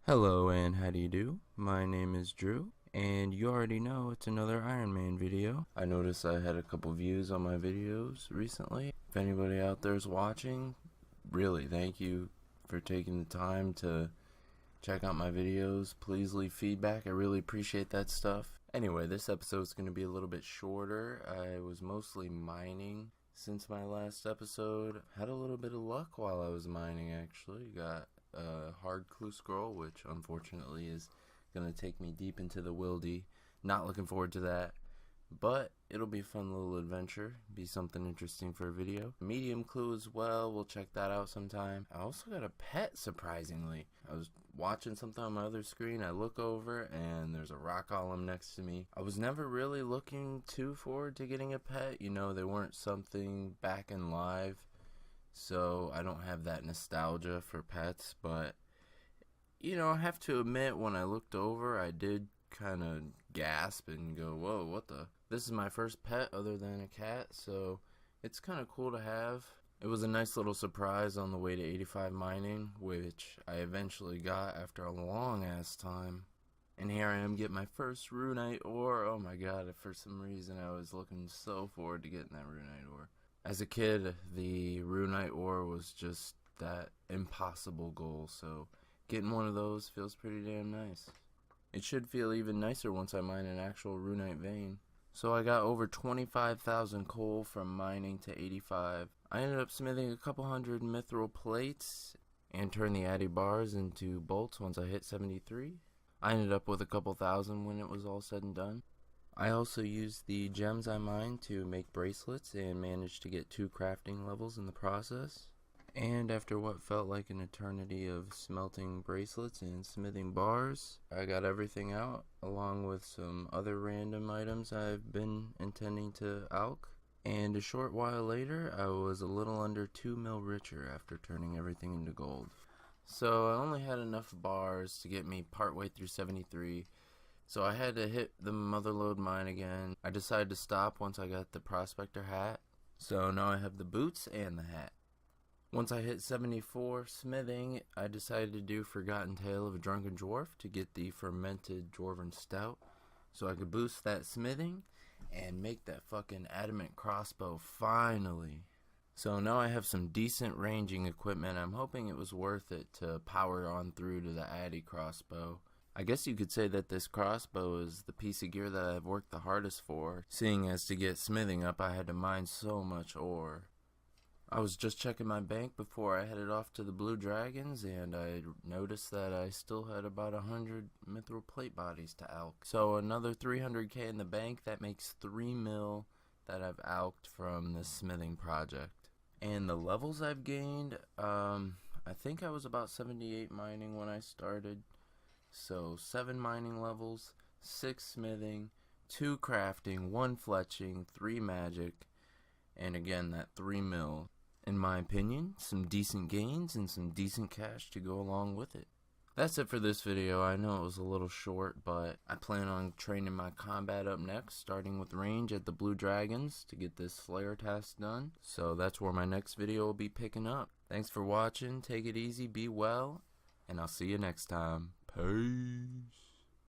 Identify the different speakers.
Speaker 1: Hello and how do you do? My name is Drew, and you already know it's another Ironman video. I noticed I had a couple views on my videos recently. If anybody out there is watching, really thank you for taking the time to check out my videos. Please leave feedback, I really appreciate that stuff. Anyway, this episode is going to be a little bit shorter. I was mostly mining since my last episode. Had a little bit of luck while I was mining actually. Got hard clue scroll, which unfortunately is gonna take me deep into the wildy. Not looking forward to that, but it'll be a fun little adventure, be something interesting for a video. Medium clue as well, we'll check that out sometime. I also got a pet, surprisingly. I was watching something on my other screen, I look over and there's a rock column next to me. I was never really looking too forward to getting a pet, you know, they weren't something back in live, so I don't have that nostalgia for pets. But you know, I have to admit, when I looked over, I did kind of gasp and go, whoa, what the? This is my first pet other than a cat, so it's kind of cool to have. It was a nice little surprise on the way to 85 mining, which I eventually got after a long ass time. And here I am getting my first runite ore. Oh my god, for some reason I was looking so forward to getting that runite ore. As a kid, the runite ore was just that impossible goal, so getting one of those feels pretty damn nice. It should feel even nicer once I mine an actual runite vein. So I got over 25,000 coal from mining to 85. I ended up smithing a couple hundred mithril plates and turned the Addy bars into bolts once I hit 73. I ended up with a couple thousand when it was all said and done. I also used the gems I mined to make bracelets and managed to get 2 crafting levels in the process. And after what felt like an eternity of smelting bracelets and smithing bars, I got everything out, along with some other random items I've been intending to alch. And a short while later, I was a little under 2 mil richer after turning everything into gold. So I only had enough bars to get me partway through 73, so I had to hit the motherlode mine again. I decided to stop once I got the prospector hat, so now I have the boots and the hat. Once I hit 74 smithing, I decided to do Forgotten Tale of a Drunken Dwarf to get the fermented dwarven stout, so I could boost that smithing and make that fucking adamant crossbow finally. So now I have some decent ranging equipment. I'm hoping it was worth it to power on through to the Addy crossbow. I guess you could say that this crossbow is the piece of gear that I've worked the hardest for, seeing as to get smithing up I had to mine so much ore. I was just checking my bank before I headed off to the Blue Dragons, and I noticed that I still had about 100 mithril plate bodies to alch. So another 300k in the bank, that makes 3 mil that I've alched from this smithing project. And the levels I've gained, I think I was about 78 mining when I started. So 7 mining levels, 6 smithing, 2 crafting, 1 fletching, 3 magic, and again that 3 mil. In my opinion, some decent gains and some decent cash to go along with it. That's it for this video. I know it was a little short, but I plan on training my combat up next, starting with range at the Blue Dragons to get this Slayer task done. So that's where my next video will be picking up. Thanks for watching, take it easy, be well, and I'll see you next time. Peace.